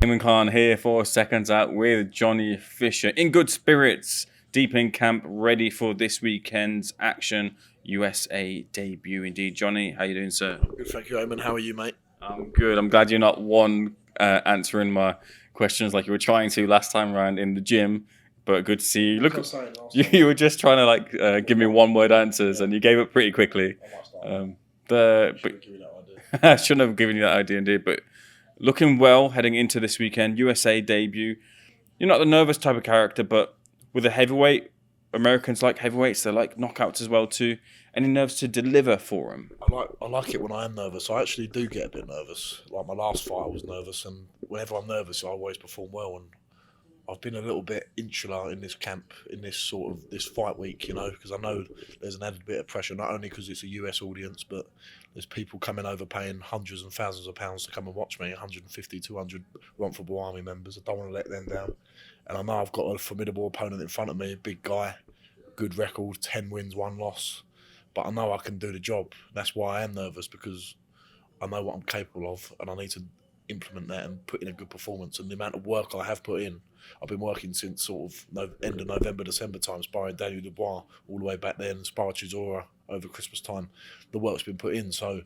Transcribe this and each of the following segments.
Ayman Khan here for Seconds Out with Johnny Fisher. In good spirits, deep in camp, ready for this weekend's action. USA debut indeed. Johnny, how you doing, sir? Good, thank you, Ayman. How are you, mate? I'm good. I'm glad you're not answering my questions like you were trying to last time around in the gym. But good to see you. Look, you were just trying to give me one-word answers, and you gave up pretty quickly. I shouldn't have given you that idea, indeed. But looking well heading into this weekend, USA debut. You're not the nervous type of character, but with a heavyweight, Americans like heavyweights. They like knockouts as well too. Any nerves to deliver for them? I like it when I am nervous. I actually do get a bit nervous. Like my last fight, I was nervous, and whenever I'm nervous, I always perform well. And I've been a little bit insular in this camp, in this fight week, because I know there's an added bit of pressure, not only because it's a US audience, but there's people coming over paying hundreds and thousands of pounds to come and watch me, 150, 200 Romford Army members. I don't want to let them down. And I know I've got a formidable opponent in front of me, a big guy, good record, 10 wins, 1 loss. But I know I can do the job. End why I am nervous, because I know what I'm capable of, and I need to implement that and put in a good performance. And the amount of work I have put in, I've been working since sort of end of November, December time, sparring Daniel Dubois all the way back then, sparring Chisora over Christmas time. The work's been put in, so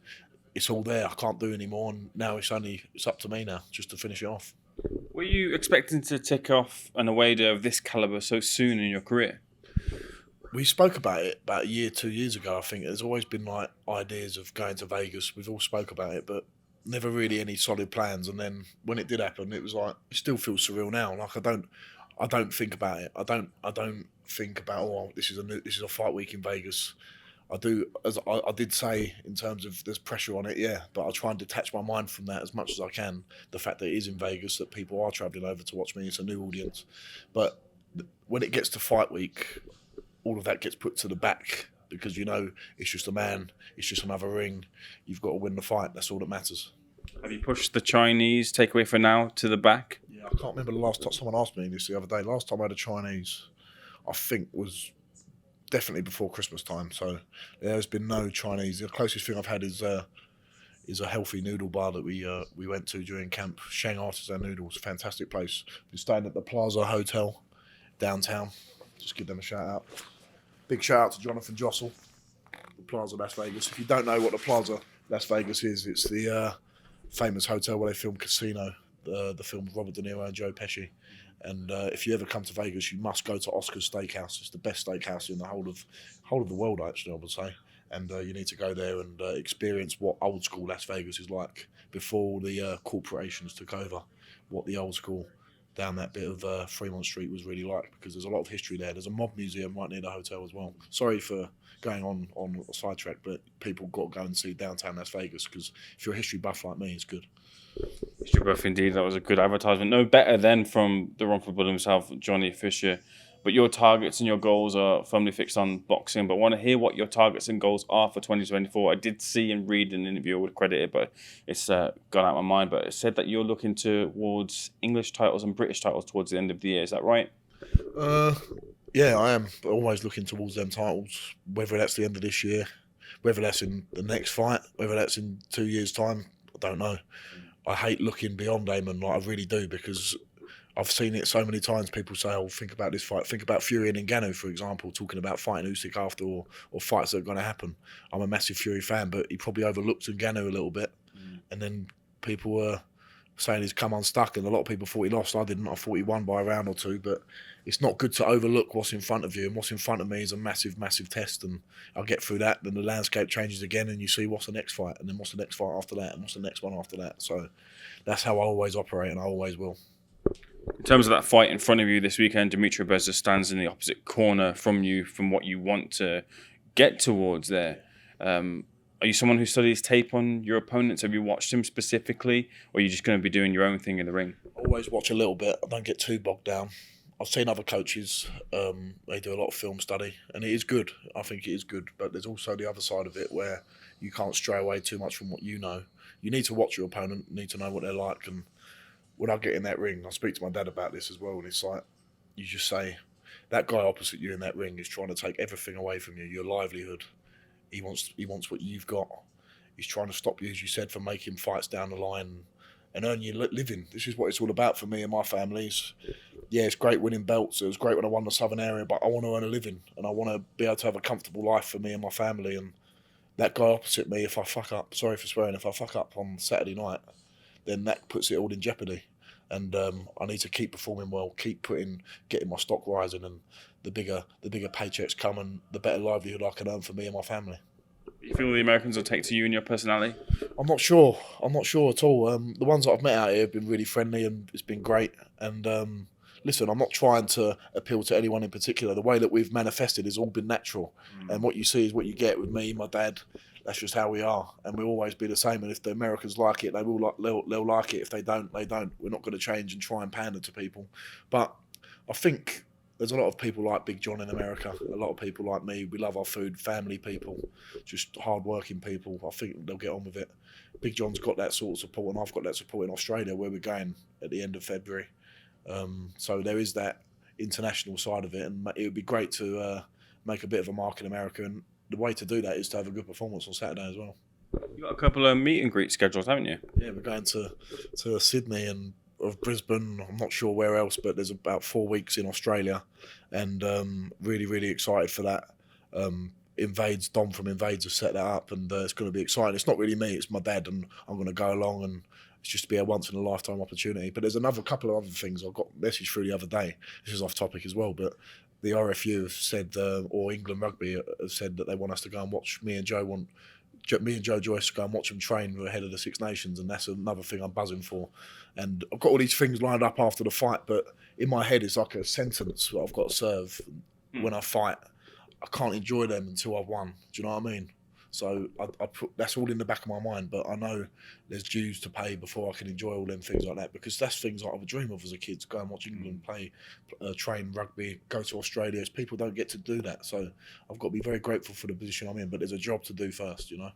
it's all there. I can't do any more, and now it's up to me now just to finish it off. Were you expecting to tick off an away day of this calibre so soon in your career? We spoke about it about a year, 2 years ago, I think. There's always been ideas of going to Vegas. We've all spoke about it, but never really any solid plans. And then when it did happen, it was it still feels surreal now. I don't think about it. I don't think about, this is a fight week in Vegas. I do, as I did say, in terms of there's pressure on it, yeah, but I try and detach my mind from that as much as I can. The fact that it is in Vegas, that people are travelling over to watch me, it's a new audience. But when it gets to fight week, all of that gets put to the back, because it's just a man, it's just another ring. You've got to win the fight. That's all that matters. Have you pushed the Chinese takeaway for now to the back? Yeah, I can't remember the last time someone asked me this the other day. Last time I had a Chinese, I think was definitely before Christmas time. So there's been no Chinese. The closest thing I've had is a healthy noodle bar that we went to during camp. Shang Artisan Noodles, fantastic place. Been staying at the Plaza Hotel downtown. Just give them a shout out. Big shout out to Jonathan Jossel, the Plaza Las Vegas. If you don't know what the Plaza Las Vegas is, it's the famous hotel where they filmed Casino, the film with Robert De Niro and Joe Pesci. And if you ever come to Vegas, you must go to Oscar's Steakhouse. It's the best steakhouse in the whole of the world, actually, I would say. And you need to go there and experience what old school Las Vegas is like before the corporations took over. What the old school down that bit of Fremont Street was really like, because there's a lot of history there. There's a mob museum right near the hotel as well. Sorry for going on a sidetrack, but people got to go and see downtown Las Vegas, because if you're a history buff like me, it's good. History buff indeed. That was a good advertisement. No better than from the Romford Bull himself, Johnny Fisher. But your targets and your goals are firmly fixed on boxing. But I want to hear what your targets and goals are for 2024. I did see and read an interview, I would credit it, but it's gone out of my mind. But it said that you're looking towards English titles and British titles towards the end of the year. Is that right? Yeah, I am always looking towards them titles, whether that's the end of this year, whether that's in the next fight, whether that's in 2 years' time, I don't know. I hate looking beyond Ayman, I really do, because I've seen it so many times. People say, oh, think about this fight. Think about Fury and Ngannou, for example, talking about fighting Usyk after, or fights that are going to happen. I'm a massive Fury fan, but he probably overlooked Ngannou a little bit. And then people were saying he's come unstuck, and a lot of people thought he lost. I didn't. I thought he won by a round or two, but it's not good to overlook what's in front of you, and what's in front of me is a massive, massive test, and I'll get through that, then the landscape changes again, and you see what's the next fight, and then what's the next fight after that, and what's the next one after that. So that's how I always operate, and I always will. In terms of that fight in front of you this weekend, Dymtro Bezus stands in the opposite corner from you, from what you want to get towards there. Are you someone who studies tape on your opponents? Have you watched him specifically, or are you just going to be doing your own thing in the ring? I always watch a little bit. I don't get too bogged down. I've seen other coaches, they do a lot of film study, and it is good. I think it is good, but there's also the other side of it where you can't stray away too much from what you know. You need to watch your opponent, you need to know what they're like, and when I get in that ring, I speak to my dad about this as well, and it's like, you just say, that guy opposite you in that ring is trying to take everything away from you, your livelihood. He wants what you've got. He's trying to stop you, as you said, from making fights down the line, and earn your living. This is what it's all about for me and my families. Yeah, it's great winning belts. It was great when I won the Southern area, but I want to earn a living and I want to be able to have a comfortable life for me and my family. And that guy opposite me, if I fuck up, sorry for swearing, if I fuck up on Saturday night, then that puts it all in jeopardy. And I need to keep performing well, getting my stock rising, and the bigger paychecks come, and the better livelihood I can earn for me and my family. You feel the Americans will take to you and your personality? I'm not sure at all. The ones that I've met out here have been really friendly, and it's been great. And listen, I'm not trying to appeal to anyone in particular. The way that we've manifested has all been natural, and what you see is what you get with me, my dad. That's just how we are, and we'll always be the same. And if the Americans like it, they'll like it. If they don't, they don't. We're not going to change and try and pander to people. But I think there's a lot of people like Big John in America. A lot of people like me. We love our food, family people, just hard-working people. I think they'll get on with it. Big John's got that sort of support, and I've got that support in Australia, where we're going at the end of February. So there is that international side of it, and it would be great to make a bit of a mark in America. And the way to do that is to have a good performance on Saturday as well. You've got a couple of meet and greet schedules, haven't you? Yeah, we're going to Sydney and Brisbane. I'm not sure where else, but there's about 4 weeks in Australia, and really, really excited for that. Dom from Invades has set that up, and it's going to be exciting. It's not really me, it's my dad, and I'm going to go along, and it's just to be a once-in-a-lifetime opportunity. But there's another couple of other things. I got a message through the other day. This is off topic as well, but the RFU have said, or England Rugby have said that they want us to go and watch me and Joe Joyce go and watch them train ahead of the Six Nations, and that's another thing I'm buzzing for. And I've got all these things lined up after the fight, but in my head it's like a sentence that I've got to serve when I fight. I can't enjoy them until I've won. Do you know what I mean? So I put that's all in the back of my mind, but I know there's dues to pay before I can enjoy all them things like that, because that's things that I would dream of as a kid, to go and watch England play, train rugby, go to Australia. People don't get to do that, so I've got to be very grateful for the position I'm in, but there's a job to do first, you know.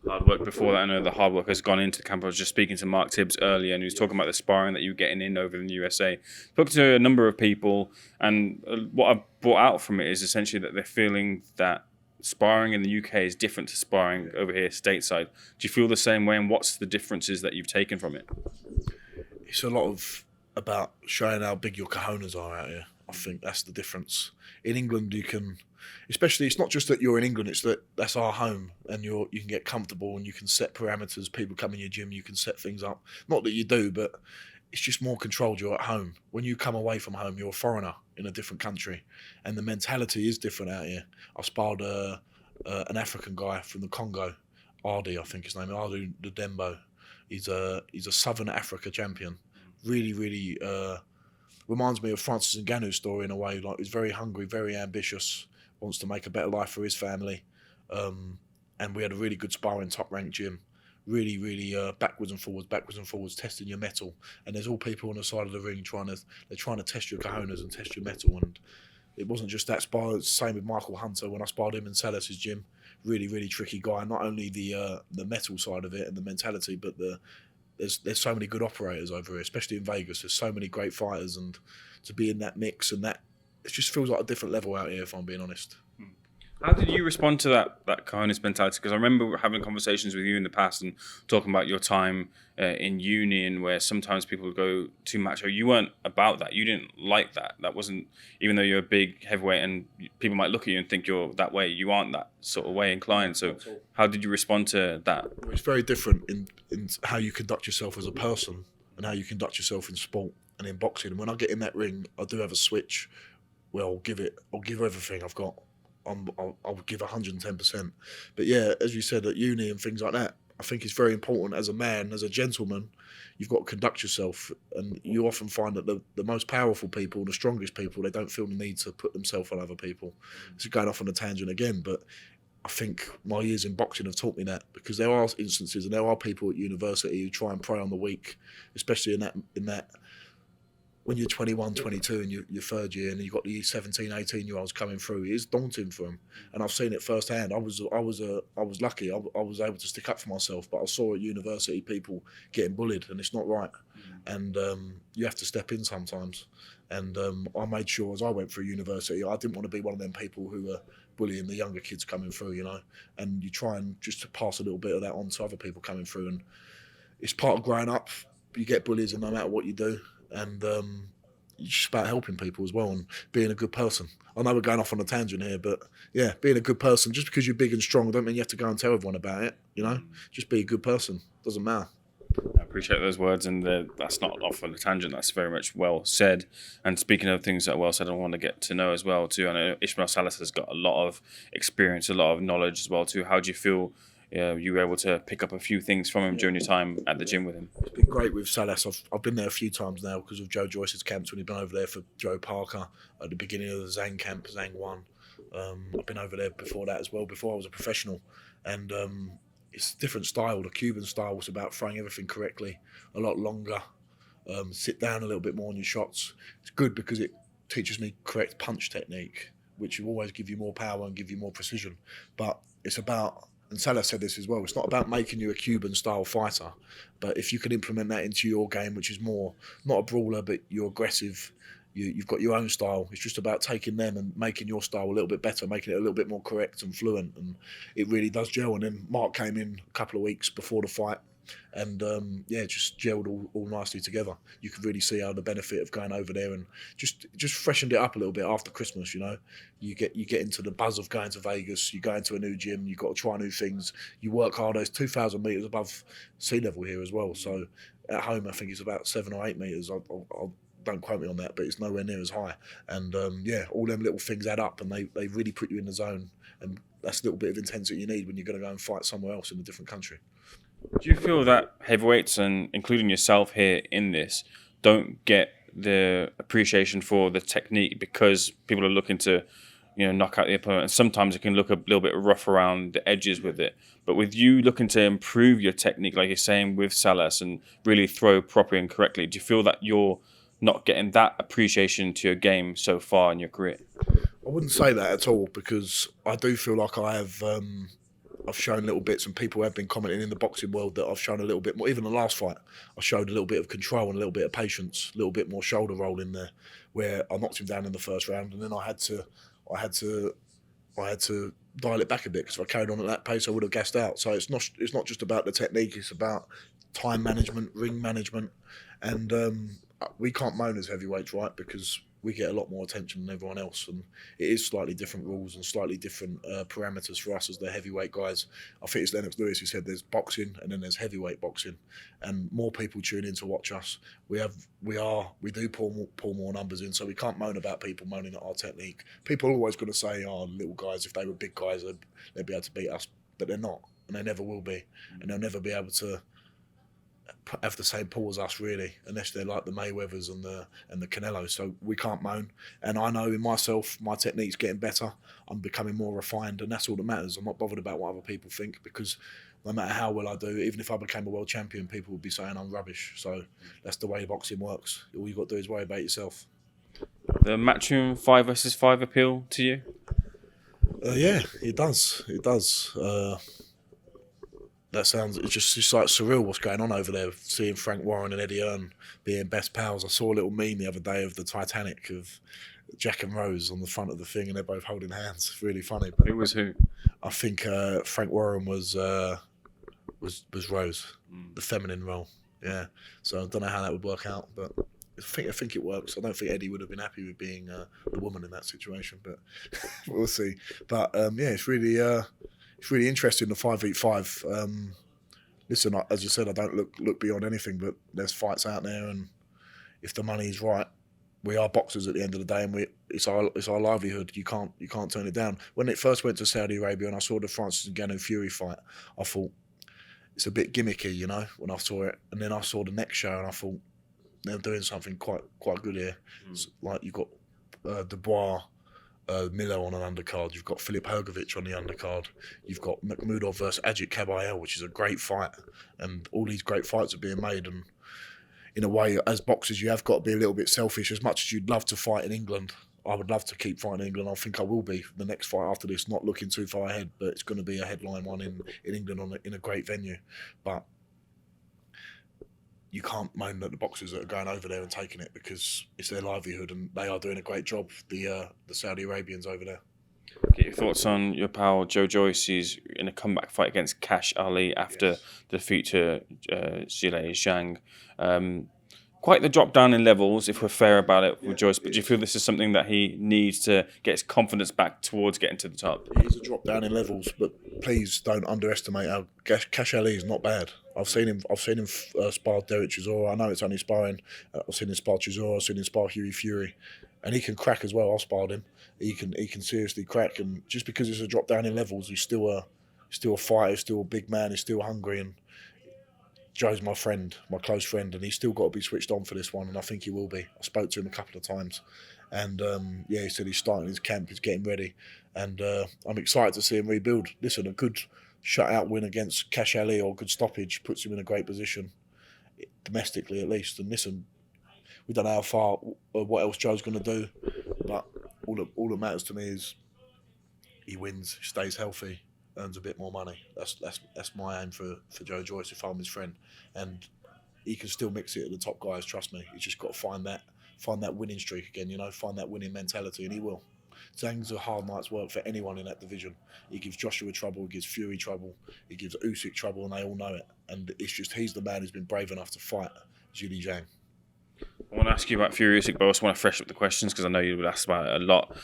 Hard work before that. I know the hard work has gone into the camp. I was just speaking to Mark Tibbs earlier, and he was talking about the sparring that you were getting in over in the USA. Spoke to a number of people, and what I've brought out from it is essentially that they're feeling that sparring in the UK is different to sparring over here stateside. Do you feel the same way, and what's the differences that you've taken from it? It's a lot about showing how big your cojones are out here. I think that's the difference. In England, you can, especially, it's not just that you're in England, it's that that's our home, and you can get comfortable and you can set parameters. People come in your gym, you can set things up. Not that you do, but it's just more controlled. You're at home. When you come away from home, you're a foreigner in a different country, and the mentality is different out here. I sparred an African guy from the Congo, Ardi, I think his name is Ardi Dembo. He's a Southern Africa champion. Really, really reminds me of Francis Ngannou's story in a way. Like, he's very hungry, very ambitious, wants to make a better life for his family. And we had a really good sparring, top-ranked gym. Really, really backwards and forwards, testing your metal. And there's all people on the side of the ring trying to test your cojones and test your metal. And it wasn't just that spar. It's the same with Michael Hunter when I sparred him in Salas's gym. Really, really tricky guy. Not only the metal side of it and the mentality, but there's so many good operators over here, especially in Vegas. There's so many great fighters, and to be in that mix, and that, it just feels like a different level out here, if I'm being honest. How did you respond to that cojones mentality? Because I remember having conversations with you in the past and talking about your time in uni, and where sometimes people go too macho. You weren't about that. You didn't like that. That wasn't, even though you're a big heavyweight and people might look at you and think you're that way, you aren't that sort of way inclined. So how did you respond to that? It's very different in how you conduct yourself as a person and how you conduct yourself in sport and in boxing. And when I get in that ring, I do have a switch where I'll give everything I've got. I'll give 110%. But yeah, as you said, at uni and things like that, I think it's very important as a man, as a gentleman, you've got to conduct yourself. And you often find that the most powerful people, the strongest people, they don't feel the need to put themselves on other people. This is going off on a tangent again, but I think my years in boxing have taught me that, because there are instances and there are people at university who try and prey on the weak, especially in that when you're 21, 22 and your third year, and you've got these 17, 18-year-olds coming through. It is daunting for them, and I've seen it firsthand. I was lucky. I was able to stick up for myself, but I saw at university people getting bullied, and it's not right. And you have to step in sometimes. And I made sure as I went through university, I didn't want to be one of them people who were bullying the younger kids coming through, you know. And you try and just to pass a little bit of that on to other people coming through, and it's part of growing up. get bullies, and no matter what you do, and it's just about helping people as well and being a good person. I know we're going off on a tangent here, but yeah, being a good person. Just because you're big and strong, don't mean you have to go and tell everyone about it. You know, just be a good person. Doesn't matter. I appreciate those words, and that's not off on a tangent. That's very much well said. And speaking of things that are well said, I want to get to know as well too. I know Ismail Salas has got a lot of experience, a lot of knowledge as well too. How do you feel you were able to pick up a few things from him during your time at the gym with him? It's been great with Salas. I've been there a few times now because of Joe Joyce's camps when he's been over there for Joe Parker at the beginning of the Zhang camp, Zhang 1. I've been over there before that as well, before I was a professional. And it's a different style. The Cuban style was about throwing everything correctly, a lot longer, sit down a little bit more on your shots. It's good because it teaches me correct punch technique, which will always give you more power and give you more precision. But it's about, and Salas said this as well, it's not about making you a Cuban style fighter, but if you can implement that into your game, which is more, not a brawler, but you're aggressive, you've got your own style. It's just about taking them and making your style a little bit better, making it a little bit more correct and fluent, and it really does gel. And then Mark came in a couple of weeks before the fight, and just gelled all nicely together. You could really see how the benefit of going over there and just freshened it up a little bit after Christmas. You know, you get into the buzz of going to Vegas. You go into a new gym. You got to try new things. You work hard. It's 2,000 meters above sea level here as well. So at home, I think it's about 7 or 8 meters. I'll don't quote me on that, but it's nowhere near as high. And all them little things add up, and they really put you in the zone. And that's a little bit of intensity you need when you're going to go and fight somewhere else in a different country. Do you feel that heavyweights, and including yourself here in this, don't get the appreciation for the technique because people are looking to, knock out the opponent? And sometimes it can look a little bit rough around the edges with it. But with you looking to improve your technique, like you're saying with Salas, and really throw properly and correctly, do you feel that you're not getting that appreciation to your game so far in your career? I wouldn't say that at all, because I do feel like I have. I've shown little bits, and people have been commenting in the boxing world that I've shown a little bit more. Even the last fight, I showed a little bit of control and a little bit of patience, a little bit more shoulder roll in there, where I knocked him down in the first round, and then I had to dial it back a bit, because if I carried on at that pace, I would have gassed out. So it's not just about the technique; it's about time management, ring management, and we can't moan as heavyweights, right? Because we get a lot more attention than everyone else, and it is slightly different rules and slightly different parameters for us as the heavyweight guys. I think it's Lennox Lewis who said there's boxing and then there's heavyweight boxing, and more people tune in to watch us. We do pull more numbers in, so we can't moan about people moaning at our technique. People are always going to say, "Oh, little guys, if they were big guys, they'd be able to beat us," but they're not, and they never will be, and they'll never be able to have the same pull as us, really, unless they're like the Mayweathers and the Canelos. So we can't moan. And I know in myself, my technique's getting better. I'm becoming more refined, and that's all that matters. I'm not bothered about what other people think, because no matter how well I do, even if I became a world champion, people would be saying I'm rubbish. So that's the way boxing works. All you've got to do is worry about yourself. The Matchroom 5 versus 5 appeal to you? Yeah, it does. It does. It's just like surreal what's going on over there, seeing Frank Warren and Eddie Hearn being best pals. I saw a little meme the other day of the Titanic of Jack and Rose on the front of the thing, and they're both holding hands. It's really funny. But who was who? I think Frank Warren was Rose, the feminine role. Yeah. So I don't know how that would work out, but I think it works. I don't think Eddie would have been happy with being the woman in that situation, but we'll see. But it's really interesting, the 5v5. Listen, as you said, I don't look beyond anything, but there's fights out there, and if the money's right, we are boxers at the end of the day, and it's our livelihood. You can't turn it down. When it first went to Saudi Arabia and I saw the Francis Ngannou Fury fight, I thought it's a bit gimmicky, when I saw it, and then I saw the next show and I thought they're doing something quite good here. Like you've got Dubois, Miller on an undercard. You've got Filip Hrgovic on the undercard. You've got Makhmudov versus Ajit Kabayel, which is a great fight. And all these great fights are being made. And in a way, as boxers, you have got to be a little bit selfish. As much as you'd love to fight in England, I would love to keep fighting in England. I think I will be the next fight after this, not looking too far ahead, but it's going to be a headline one in England in a great venue. But you can't moan at the boxers that are going over there and taking it, because it's their livelihood, and they are doing a great job, the Saudi Arabians over there. Get your thoughts on your pal Joe Joyce. He's in a comeback fight against Cash Ali after the defeat to Zhilei Zhang. Quite the drop down in levels, if we're fair about it with Joyce. But do you feel this is something that he needs to get his confidence back towards getting to the top? It is a drop down in levels, but please don't underestimate how Cash Ali is not bad. I've seen him spar Derek Chisora. I know it's only sparring. I've seen him spar Chisora. I've seen him spar Fury, and he can crack as well. I've sparred him. He can seriously crack, and just because it's a drop down in levels, he's still a fighter, he's still a big man, he's still hungry, and Joe's my friend, my close friend, and he's still got to be switched on for this one, and I think he will be. I spoke to him a couple of times, and he said he's starting his camp, he's getting ready, and I'm excited to see him rebuild. Listen, a good shutout win against Cash Ali or a good stoppage puts him in a great position, domestically at least. And listen, we don't know how far or what else Joe's going to do, but all that matters to me is he wins, stays healthy, earns a bit more money. That's my aim for Joe Joyce if I'm his friend, and he can still mix it at the top guys. Trust me, he's just got to find that winning streak again. Find that winning mentality, and he will. Zhang's a hard night's work for anyone in that division. He gives Joshua trouble, he gives Fury trouble, he gives Usyk trouble, and they all know it. And it's just he's the man who's been brave enough to fight Zhilei Zhang. I want to ask you about Fury Usyk, but I also want to fresh up the questions because I know you would ask about it a lot.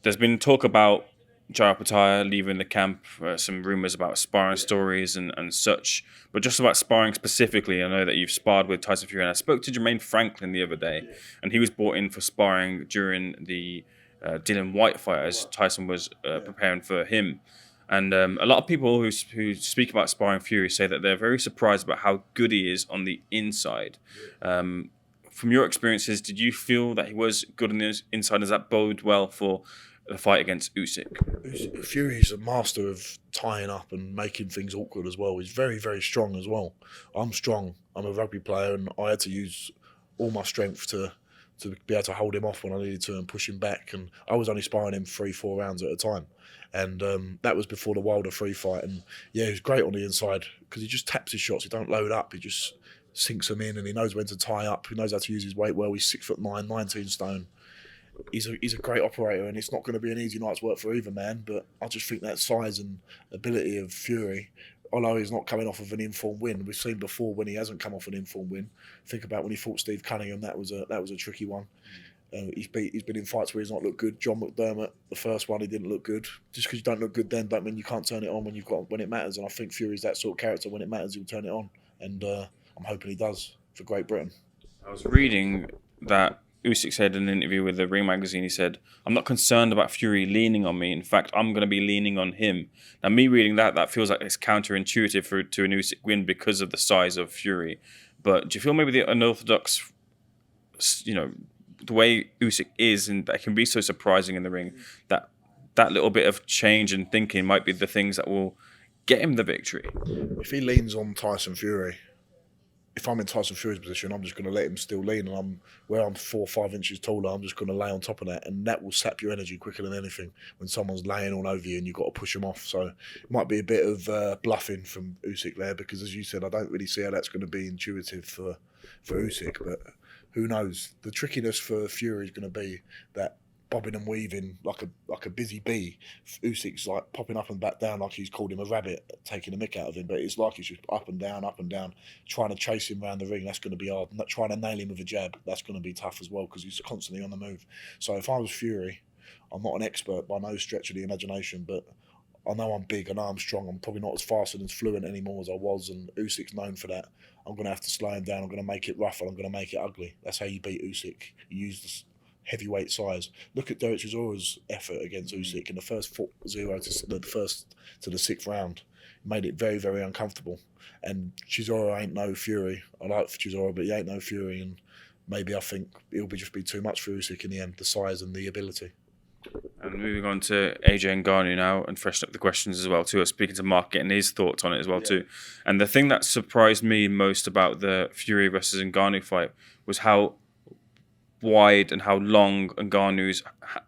There's been talk about Jaya Pattaya leaving the camp, some rumours about sparring stories and such. But just about sparring specifically, I know that you've sparred with Tyson Fury, and I spoke to Jermaine Franklin the other day, and he was brought in for sparring during the Dylan White fight as Tyson was preparing for him. And a lot of people who speak about sparring Fury say that they're very surprised about how good he is on the inside. From your experiences, did you feel that he was good on the inside? Does that bode well for the fight against Usyk? Fury's a master of tying up and making things awkward as well. He's very, very strong as well. I'm strong. I'm a rugby player, and I had to use all my strength to be able to hold him off when I needed to and push him back. And I was only sparring him 3-4 rounds at a time. And that was before the Wilder 3 fight. And yeah, he was great on the inside because he just taps his shots. He don't load up. He just sinks them in, and he knows when to tie up. He knows how to use his weight well. He's 6'9", 19 stone. He's a great operator, and it's not going to be an easy night's work for either man. But I just think that size and ability of Fury, although he's not coming off of an informed win, we've seen before when he hasn't come off an informed win. Think about when he fought Steve Cunningham. That was a tricky one. He's been in fights where he's not looked good. John McDermott, the first one, he didn't look good. Just because you don't look good then, don't mean you can't turn it on when it matters. And I think Fury's that sort of character. When it matters, he'll turn it on. And I'm hoping he does for Great Britain. I was reading that Usyk said in an interview with the Ring magazine, he said, "I'm not concerned about Fury leaning on me. In fact, I'm going to be leaning on him." Now, me reading that feels like it's counterintuitive to an Usyk win because of the size of Fury. But do you feel maybe the unorthodox, the way Usyk is, and that can be so surprising in the ring, that little bit of change and thinking might be the things that will get him the victory? If he leans on Tyson Fury, if I'm in Tyson Fury's position, I'm just going to let him still lean, and I'm 4 or 5 inches taller, I'm just going to lay on top of that, and that will sap your energy quicker than anything when someone's laying all over you and you've got to push them off. So it might be a bit of bluffing from Usyk there, because as you said, I don't really see how that's going to be intuitive for Usyk, but who knows? The trickiness for Fury is going to be that bobbing and weaving like a busy bee. Usyk's like popping up and back down like he's called him a rabbit, taking the mick out of him, but it's like he's just up and down, trying to chase him around the ring. That's going to be hard. Trying to nail him with a jab, that's going to be tough as well, because he's constantly on the move. So if I was Fury, I'm not an expert by no stretch of the imagination, but I know I'm big, I know I'm strong, I'm probably not as fast and as fluent anymore as I was, and Usyk's known for that. I'm going to have to slow him down, I'm going to make it rough, and I'm going to make it ugly. That's how you beat Usyk. You use the heavyweight size. Look at Derek Chisora's effort against Usyk in the first 4-0 to the 6th round. Made it very, very uncomfortable. And Chisora ain't no Fury. I like Chisora, but he ain't no Fury, and maybe I think it'll just be too much for Usyk in the end, the size and the ability. And moving on to AJ Ngannou now, and freshen up the questions as well too. I was speaking to Mark, getting his thoughts on it as well too. And the thing that surprised me most about the Fury versus Ngannou fight was how wide and how long Ngannou's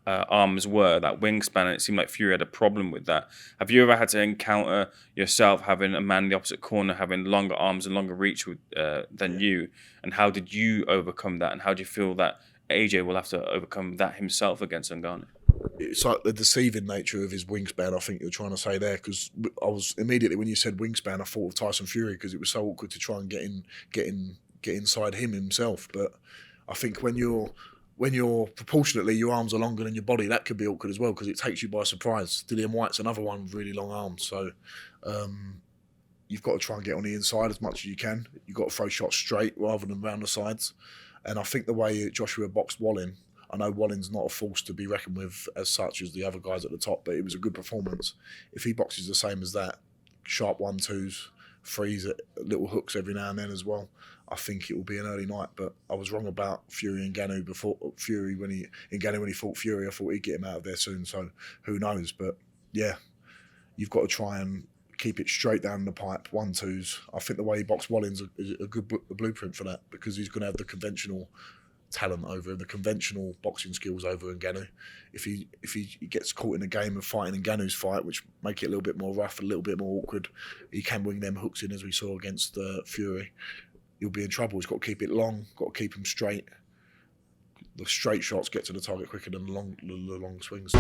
arms were, that wingspan, and it seemed like Fury had a problem with that. Have you ever had to encounter yourself having a man in the opposite corner having longer arms and longer reach than you? And how did you overcome that? And how do you feel that AJ will have to overcome that himself against Ngannou? it's like the deceiving nature of his wingspan. I think you're trying to say there, because I was immediately when you said wingspan, I thought of Tyson Fury, because it was so awkward to try and get inside him himself. But I think when you're proportionately your arms are longer than your body, that could be awkward as well, because it takes you by surprise. Dillian White's another one with really long arms, so you've got to try and get on the inside as much as you can. You've got to throw shots straight rather than round the sides. And I think the way Joshua boxed Wallin, I know Wallin's not a force to be reckoned with as such as the other guys at the top, but it was a good performance. If he boxes the same as that, sharp 1-2s, threes, little hooks every now and then as well, I think it will be an early night. But I was wrong about Fury and Ngannou before. When he fought Fury, I thought he'd get him out of there soon. So who knows? But yeah, you've got to try and keep it straight down the pipe, 1-2s. I think the way he boxed Wallin's a good blueprint for that, because he's going to have the conventional talent over him, the conventional boxing skills over Ngannou. If he gets caught in a game of fighting Ngannou's fight, which make it a little bit more rough, a little bit more awkward, he can wing them hooks in, as we saw against Fury. He'll be in trouble. He's got to keep it long, got to keep him straight. The straight shots get to the target quicker than the long swings.